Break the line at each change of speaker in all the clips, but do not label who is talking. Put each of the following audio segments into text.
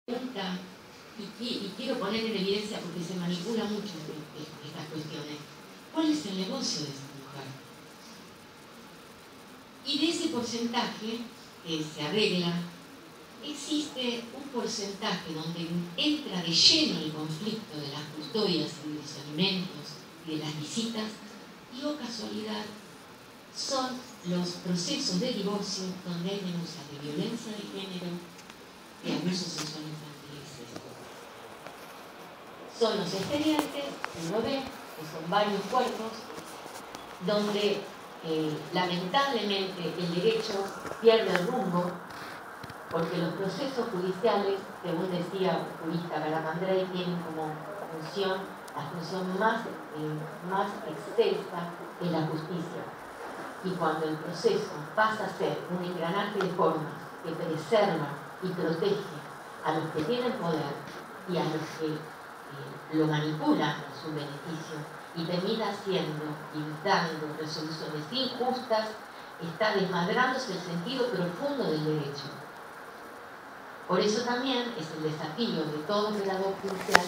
pregunta, y quiero poner en evidencia porque se manipula mucho estas cuestiones, ¿cuál es el negocio de esta mujer? Y de ese porcentaje que se arregla, existe un porcentaje donde entra de lleno el conflicto de las custodias y de los alimentos y de las visitas, y oh casualidad, son los procesos de divorcio donde hay denuncias de violencia de género, de abuso sexual infantil y sexo. Son los expedientes, uno ve, que son varios cuerpos, donde lamentablemente el derecho pierde el rumbo, porque los procesos judiciales, según decía el jurista Garamandrei, tienen como función, la función más extensa de la justicia. Y cuando el proceso pasa a ser un engranaje de formas que preserva y protege a los que tienen poder y a los que lo manipulan a su beneficio y termina haciendo y dando resoluciones injustas, está desmadrándose el sentido profundo del derecho. Por eso también es el desafío de todo operador judicial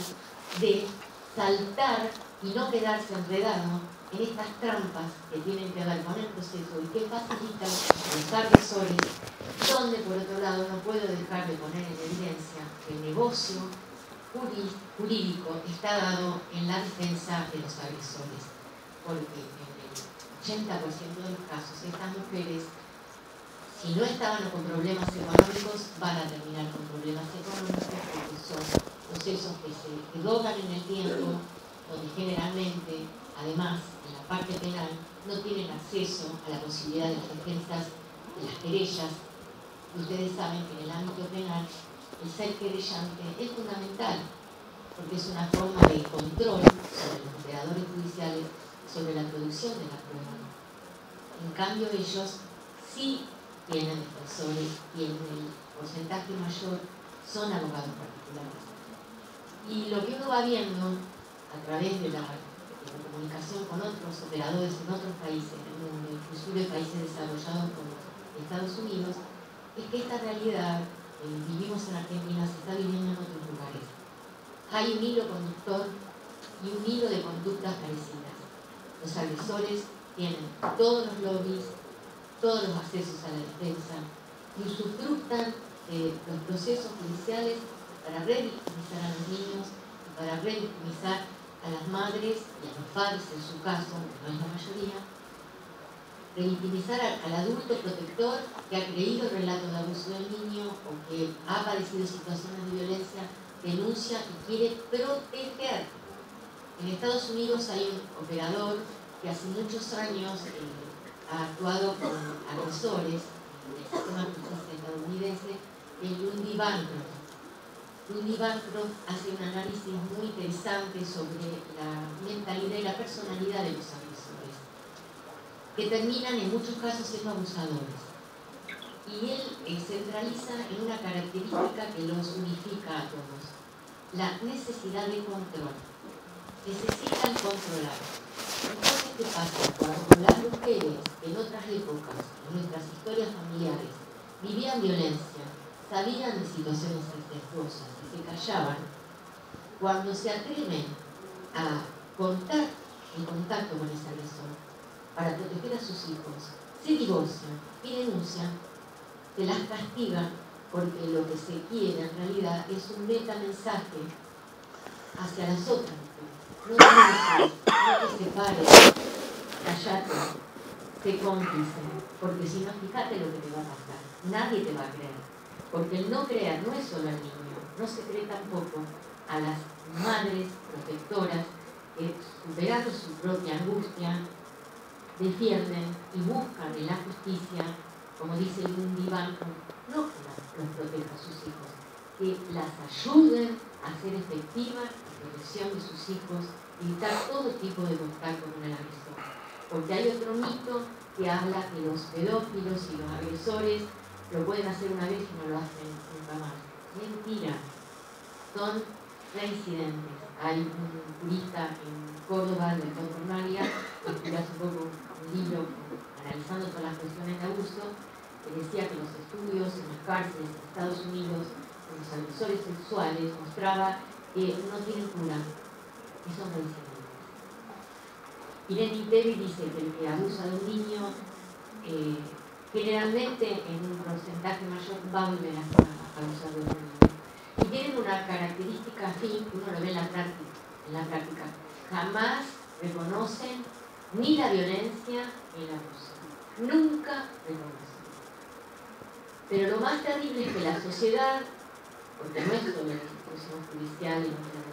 de saltar y no quedarse enredado en estas trampas que tienen que ver con el proceso y que facilitan los agresores, donde por otro lado no puedo dejar de poner en evidencia que el negocio jurídico está dado en la defensa de los agresores, porque en el 80% de los casos estas mujeres, si no estaban con problemas económicos, van a terminar con problemas económicos, porque son procesos que se prolongan en el tiempo, donde generalmente, además, en la parte penal, no tienen acceso a la posibilidad de las defensas, de las querellas. Y ustedes saben que en el ámbito penal, el ser querellante es fundamental, porque es una forma de control sobre los operadores judiciales, sobre la producción de la prueba. En cambio, ellos sí tienen defensores y en el porcentaje mayor son abogados particulares. Y lo que uno va viendo a través de la comunicación con otros operadores en otros países del mundo, inclusive países desarrollados como Estados Unidos, es que esta realidad vivimos en Argentina, se está viviendo en otros lugares. Hay un hilo conductor y un hilo de conductas parecidas. Los agresores tienen todos los lobbies, todos los accesos a la defensa y usufructan los procesos judiciales para revictimizar a los niños y para revictimizar a las madres y a los padres en su caso, que no es la mayoría, revictimizar al adulto protector que ha creído el relato de abuso del niño o que ha padecido situaciones de violencia, denuncia y quiere proteger. En Estados Unidos hay un operador que hace muchos años ha actuado con agresores del sistema de justicia estadounidense, el Lundy Bancroft. Lundy Bancroft hace un análisis muy interesante sobre la mentalidad y la personalidad de los agresores, que terminan en muchos casos siendo abusadores. Y él centraliza en una característica que los unifica a todos: la necesidad de control. Necesitan controlar. Entonces, ¿qué pasa? Cuando las mujeres en otras épocas, en nuestras historias familiares, vivían violencia, sabían de situaciones incestuosas y se callaban, cuando se atreven a cortar el contacto con ese agresor para proteger a sus hijos, se divorcian y denuncian, se las castigan, porque lo que se quiere en realidad es un metamensaje hacia las otras mujeres. No te separes, callate, sé cómplice, porque si no, fíjate lo que te va a pasar. Nadie te va a creer, porque el no creer no es solo al niño, no se cree tampoco a las madres protectoras que, superando su propia angustia, defienden y buscan en la justicia, como dice Lundy Bancroft, no que los proteja a sus hijos, que las ayuden a ser efectiva la protección de sus hijos y evitar todo tipo de contacto con el agresor. Porque hay otro mito que habla que los pedófilos y los agresores lo pueden hacer una vez y no lo hacen nunca más. Mentira. Son reincidentes. Hay un jurista en Córdoba, el doctor Maria, que escribió hace poco un libro analizando todas las cuestiones de abuso, que decía que los estudios en las cárceles de Estados Unidos los agresores sexuales mostraba que no tienen cura y son reincidentes. Irene Itevi dice que el que abusa de un niño generalmente en un porcentaje mayor va a volver a abusar de otro niño. Y tienen una característica afín que uno lo ve en la práctica. Jamás reconocen ni la violencia ni el abuso. Nunca reconocen. Pero lo más terrible es que la sociedad, porque no es solo la institución judicial,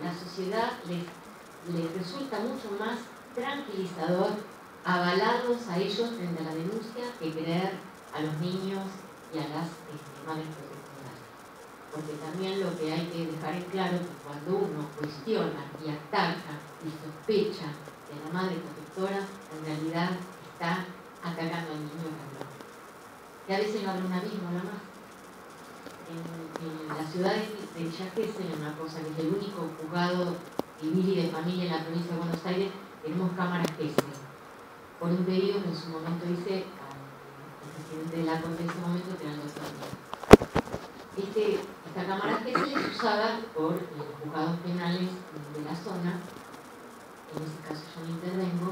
la sociedad les resulta mucho más tranquilizador avalarlos a ellos frente a la denuncia que creer a los niños y a las madres protectoras. Porque también lo que hay que dejar en claro es que cuando uno cuestiona y ataca y sospecha de la madre protectora, en realidad está atacando al niño también. Y a veces no habrá un abismo nada más. En la ciudad de Villa Gesell, una cosa que es el único juzgado civil y de familia en la provincia de Buenos Aires, tenemos cámaras Gesell, por un pedido que en su momento hice al presidente de la Corte en ese momento, que era el doctor Miguel. Esta cámara Gesell es usada por los juzgados penales de la zona. En ese caso yo no intervengo,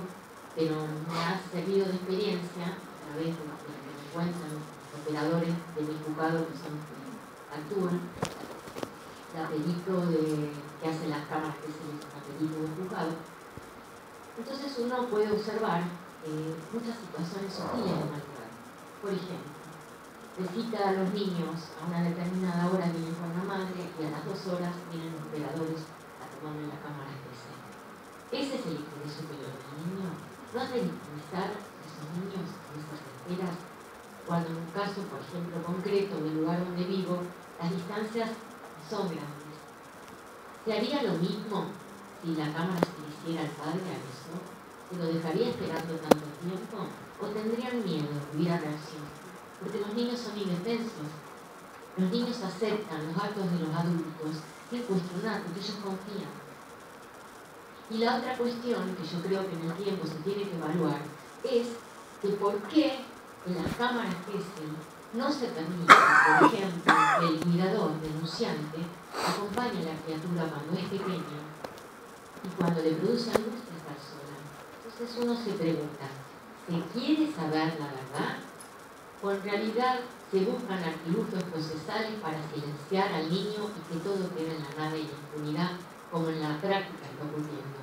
pero me ha servido de experiencia a través de lo que me cuentan los operadores de mi juzgado, que son los que actúan. El apellido que hace las cámaras Gesell es el apellido del juzgado. Entonces uno puede observar muchas situaciones sutiles de maltrato. Por ejemplo, le cita a los niños a una determinada hora, vienen con la madre y a las 2 horas vienen los operadores a tomarle la cámara especial. Ese es el interés superior del niño. No es de victimizar a esos niños en esas esperas, cuando en un caso, por ejemplo, concreto del lugar donde vivo, las distancias son grandes. ¿Se haría lo mismo si la cámara se le hiciera al padre a eso? ¿Se lo dejaría esperando tanto tiempo? ¿O tendrían miedo de hubiera reacción? Porque los niños son indefensos. Los niños aceptan los actos de los adultos sin cuestionar, porque ellos confían. Y la otra cuestión que yo creo que en el tiempo se tiene que evaluar es que por qué en las cámaras Gesell no se permite, por ejemplo, que el cuidador denunciante acompañe a la criatura cuando es pequeña y cuando le produce angustia estar sola. Entonces uno se pregunta, ¿se quiere saber la verdad? ¿O en realidad se buscan artilugios procesales para silenciar al niño y que todo quede en la nada y la impunidad, como en la práctica está ocurriendo?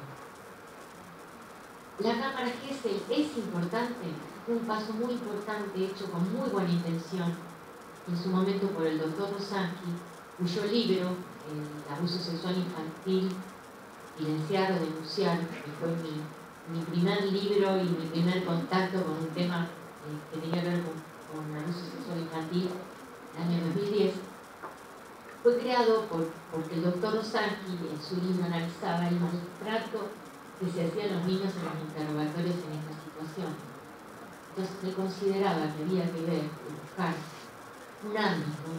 La cámara Gesell es importante, un paso muy importante hecho con muy buena intención en su momento por el doctor Rosanqui, cuyo libro, El abuso sexual infantil, silenciar o denunciar, que fue mi primer libro y mi primer contacto con un tema que tenía que ver con el abuso sexual infantil, en el año 2010, fue creado porque el doctor Rosanqui en su libro analizaba el maltrato que se hacían los niños en los interrogatorios en esta situación. Entonces se consideraba que había que ver y buscar un ámbito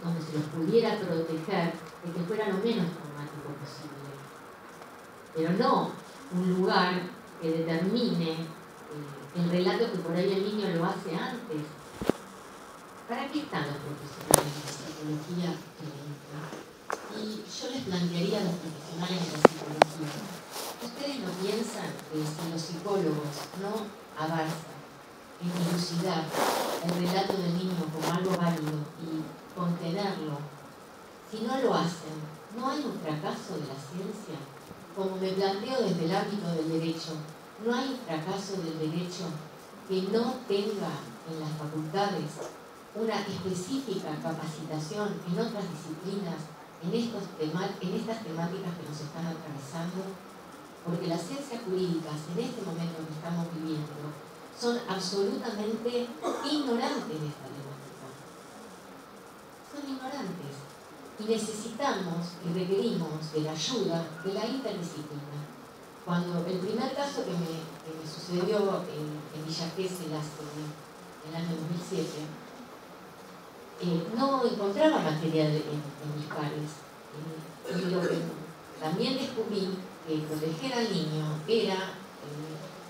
donde se los pudiera proteger de que fuera lo menos traumático posible, pero no un lugar que determine el relato que por ahí el niño lo hace antes. ¿Para qué están los profesionales de psicología clínica? Y yo les plantearía a los profesionales de la psicología, ¿ustedes no piensan que si los psicólogos no avanzan en dilucidar el relato del niño como algo válido y contenerlo, si no lo hacen, no hay un fracaso de la ciencia? Como me planteo desde el ámbito del derecho, no hay un fracaso del derecho que no tenga en las facultades una específica capacitación en otras disciplinas, en estas temáticas que nos están atravesando, porque las ciencias jurídicas en este momento que estamos viviendo son absolutamente ignorantes de esta temática. Son ignorantes. Y necesitamos y requerimos de la ayuda de la interdisciplina. Cuando el primer caso que me sucedió en Villa Gesell en el año 2007, no encontraba material en mis pares. Y lo que también descubrí que proteger al niño era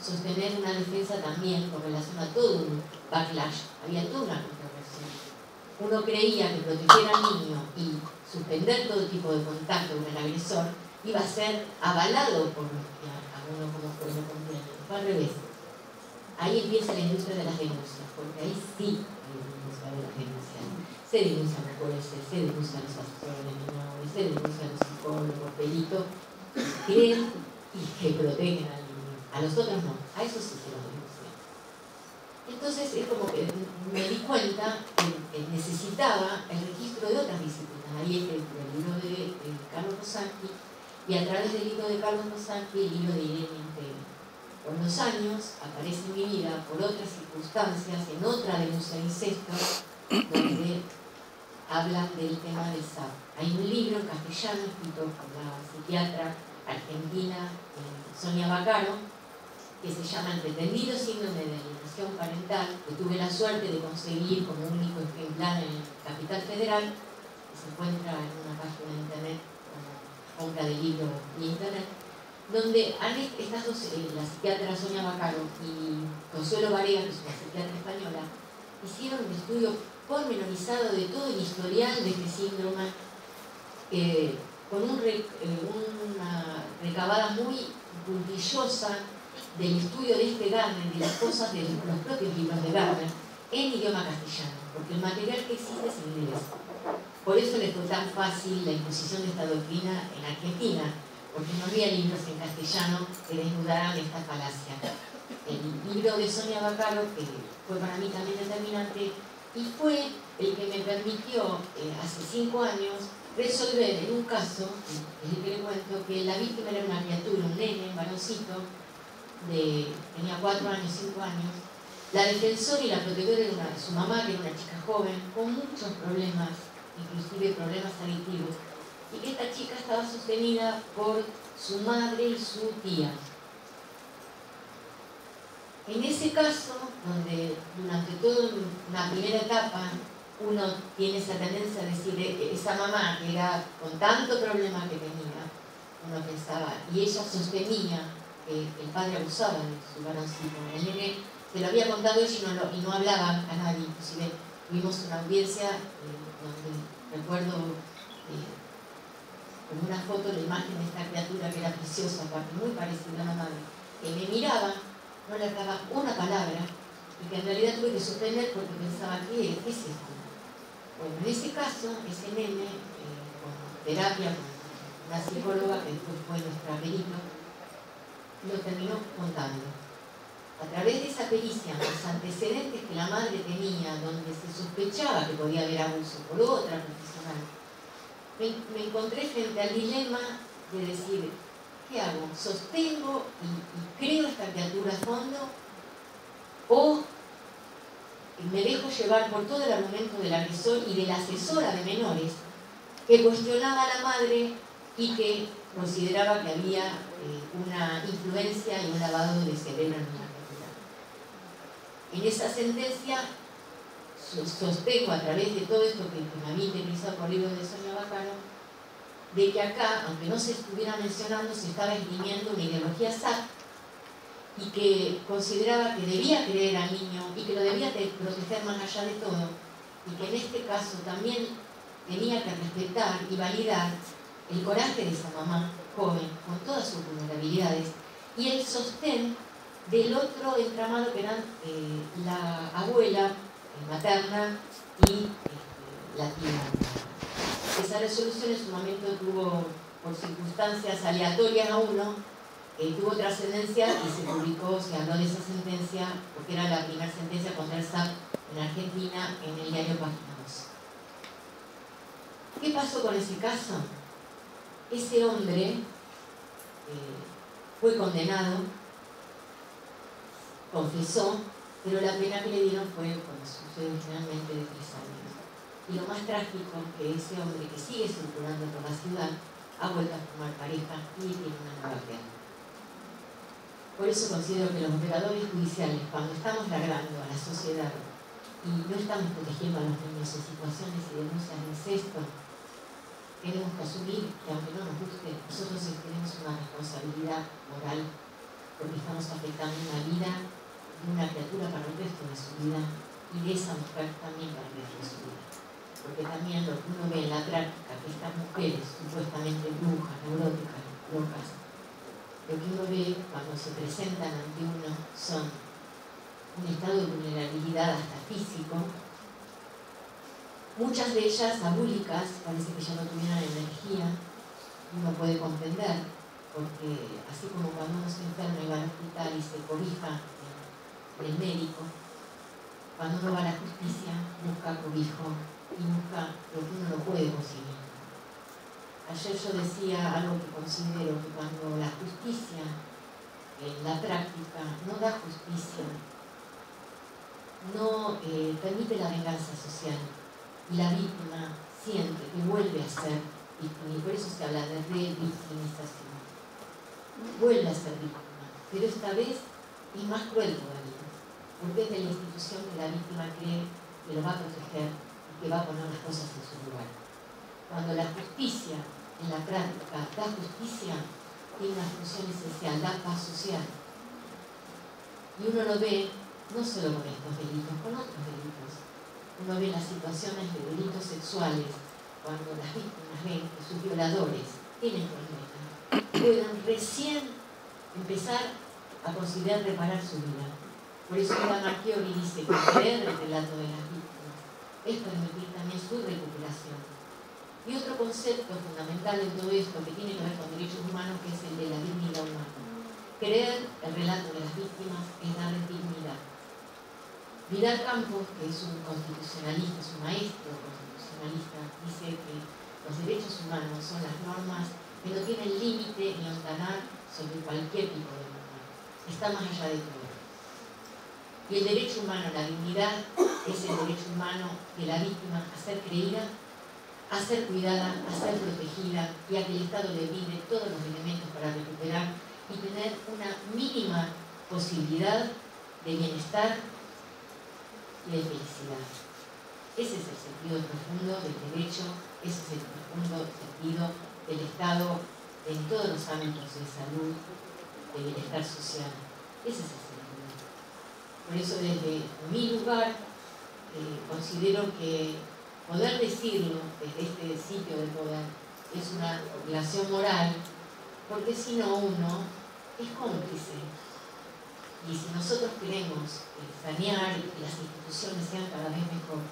sostener una defensa también con relación a todo un backlash. Había toda una controversia. uno creía que proteger al niño y suspender todo tipo de contacto con el agresor iba a ser avalado por los que a uno como lo conviene. Fue al revés. Ahí empieza la industria de las denuncias, porque ahí sí hay una industria de las denuncias. Se denuncian los jueces, se denuncian los asesores de menores, se denuncian los psicólogos, peritos, que creen y que protegen al niño. A los otros no, a eso sí se los denuncia. Entonces es como que me di cuenta que necesitaba el registro de otras disciplinas. Ahí es el libro de Carlos Rosanqui, y a través del libro de Carlos Rosanqui, el libro de Irene Integra. Con los años aparece en mi vida, por otras circunstancias, en otra denuncia de incesto, donde hablan del tema del SAP. Hay un libro en castellano escrito por la psiquiatra argentina Sonia Vaccaro, que se llama El pretendido síndrome de alienación parental, que tuve la suerte de conseguir como único ejemplar en Capital Federal, que se encuentra en una página de internet, compra de libros y internet, donde estas dos, la psiquiatra Sonia Vaccaro y Consuelo Varela, que es una psiquiatra española, hicieron un estudio pormenorizado de todo el historial de este síndrome, con una recabada muy puntillosa del estudio de este Gardner, de las cosas de los propios libros de Gardner, en idioma castellano, porque el material que existe es en inglés. Por eso le fue tan fácil la imposición de esta doctrina en Argentina, porque no había libros en castellano que desnudaran esta falacia. El libro de Sonia Vaccaro, que fue para mí también determinante, y fue el que me permitió, hace 5 años, resolver en un caso, es el que le cuento, que la víctima era una criatura, un nene, un varoncito, tenía 4 años, 5 años. La defensora y la protectora era su mamá, que era una chica joven, con muchos problemas, inclusive problemas adictivos, y que esta chica estaba sostenida por su madre y su tía. En ese caso, donde durante toda una primera etapa uno tiene esa tendencia a decir, esa mamá que era con tanto problema que tenía, uno pensaba, y ella sostenía que el padre abusaba de su varoncito. El nene se lo había contado ella y no hablaba a nadie. Inclusive tuvimos una audiencia donde recuerdo con una foto la imagen de esta criatura que era preciosa, muy parecida a la madre, que me miraba, no le hablaba una palabra, y que en realidad tuve que sostener porque pensaba, ¿qué es esto? Bueno, en ese caso, ese nene, con terapia, con una psicóloga que después fue nuestra perito, lo terminó contando. A través de esa pericia, los antecedentes que la madre tenía, donde se sospechaba que podía haber abuso por otra profesional, me encontré frente al dilema de decir, ¿qué hago? ¿Sostengo y creo esta criatura a fondo? ¿O me dejo llevar por todo el argumento del agresor y de la asesora de menores que cuestionaba a la madre y que consideraba que había una influencia y un lavado de cerebro en una criatura? En esa sentencia sostengo a través de todo esto que me había interesado por libros de Sonia Vaccaro, de que acá, aunque no se estuviera mencionando, se estaba esgrimiendo una ideología SAP y que consideraba que debía creer al niño y que lo debía proteger más allá de todo, y que en este caso también tenía que respetar y validar el coraje de esa mamá joven, con todas sus vulnerabilidades, y el sostén del otro entramado que eran la abuela materna y la tía. Esa resolución en su momento tuvo, por circunstancias aleatorias a uno, tuvo trascendencia y se publicó, se habló de esa sentencia, porque era la primera sentencia contra el SAP en Argentina, en el diario Página 2. ¿Qué pasó con ese caso? Ese hombre fue condenado, confesó, pero la pena que le dieron fue, como sucede generalmente, de 3 años. Y lo más trágico es que ese hombre que sigue circulando por la ciudad ha vuelto a formar pareja y tiene una nueva criatura. Por eso considero que los operadores judiciales, cuando estamos largando a la sociedad y no estamos protegiendo a los niños en situaciones y denuncias de incesto, tenemos que asumir que, aunque no nos guste, nosotros tenemos una responsabilidad moral, porque estamos afectando una vida de una criatura para el resto de su vida y de esa mujer también para el resto de su vida. porque también lo que uno ve en la práctica, que estas mujeres supuestamente brujas, neuróticas, locas, lo que uno ve cuando se presentan ante uno son un estado de vulnerabilidad hasta físico, muchas de ellas abúlicas, parece que ya no tuvieran energía. Uno puede comprender, porque así como cuando uno se enferma y va al hospital y se cobija del médico, cuando uno va a la justicia busca cobijo y busca lo que uno no puede conseguir. Ayer yo decía algo que considero que cuando la justicia en la práctica no da justicia, no permite la venganza social y la víctima siente que vuelve a ser víctima, y por eso se habla de revictimización. Vuelve a ser víctima, pero esta vez es más cruel todavía, porque es de la institución que la víctima cree que lo va a proteger y que va a poner las cosas en su lugar. Cuando la justicia en la práctica da justicia, tiene una función esencial, da paz social. Y uno lo ve no solo con estos delitos, con otros delitos. Uno ve las situaciones de delitos sexuales, cuando las víctimas ven que sus violadores tienen problemas, pueden recién empezar a considerar reparar su vida. Por eso Ida Marchiori dice que creer el relato de las víctimas es permitir también su recuperación. Y otro concepto fundamental en todo esto que tiene que ver con derechos humanos, que es el de la dignidad humana. Creer el relato de las víctimas es darles dignidad. Vidal Campos, que es un constitucionalista, es un maestro constitucionalista, dice que los derechos humanos son las normas que no tienen límite ni hontanar sobre cualquier tipo de norma. Está más allá de todo. Y el derecho humano, la dignidad, es el derecho humano de la víctima a ser creída, a ser cuidada, a ser protegida y a que el Estado le brinde todos los elementos para recuperar y tener una mínima posibilidad de bienestar y de felicidad. Ese es el sentido profundo del derecho, ese es el profundo sentido del Estado en todos los ámbitos de salud, de bienestar social. Ese es el sentido. Por eso desde mi lugar considero que poder decirlo desde este sitio de poder es una obligación moral, porque si no uno es cómplice. Y si nosotros queremos sanear y que las instituciones sean cada vez mejor,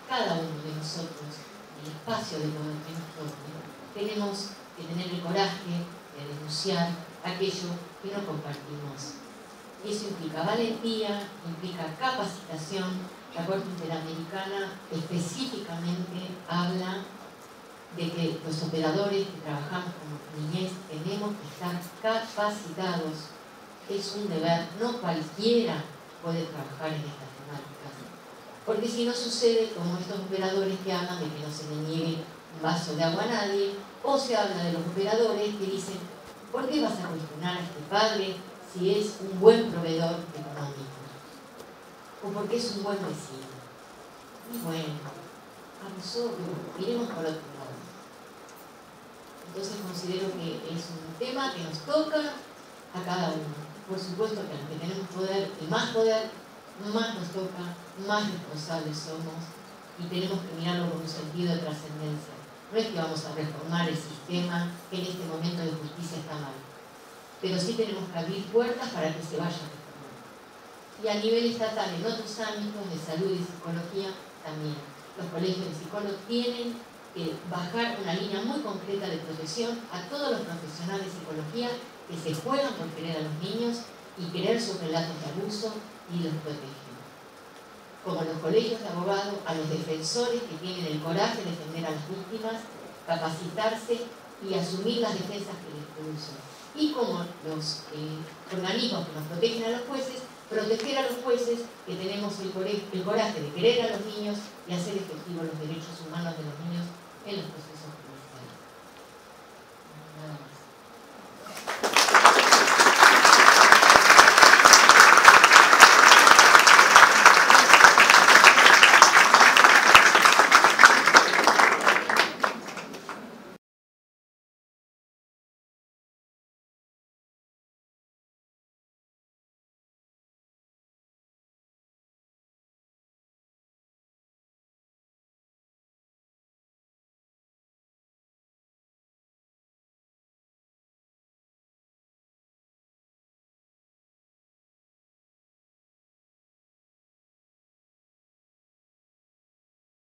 cada uno de nosotros, el espacio de poder que nos toque, tenemos que tener el coraje de denunciar aquello que no compartimos. Y eso implica valentía, implica capacitación. La Corte Interamericana específicamente habla de que los operadores que trabajamos como niñez tenemos que estar capacitados. Es un deber, no cualquiera puede trabajar en estas temáticas. Porque si no sucede como estos operadores que hablan de que no se le niegue un vaso de agua a nadie, o se habla de los operadores que dicen, ¿por qué vas a cuestionar a este padre si es un buen proveedor económico? O porque es un buen vecino. Y bueno, abusó, iremos por otro lado. Entonces considero que es un tema que nos toca a cada uno. Por supuesto que a los que tenemos poder y más nos toca, más responsables somos y tenemos que mirarlo con un sentido de trascendencia. No es que vamos a reformar el sistema que en este momento de justicia está mal, pero sí tenemos que abrir puertas para que se vaya reformando. Y a nivel estatal, en otros ámbitos de salud y psicología, también. Los colegios de psicólogos tienen que bajar una línea muy concreta de protección a todos los profesionales de psicología que se juegan por querer a los niños y creer sus relatos de abuso y los protegen. Como los colegios de abogados, a los defensores que tienen el coraje de defender a las víctimas, capacitarse y asumir las defensas que les producen. Y como los organismos que nos protegen a los jueces, proteger a los jueces que tenemos el coraje de querer a los niños y hacer efectivos los derechos humanos de los niños en los procesos judiciales. Nada más.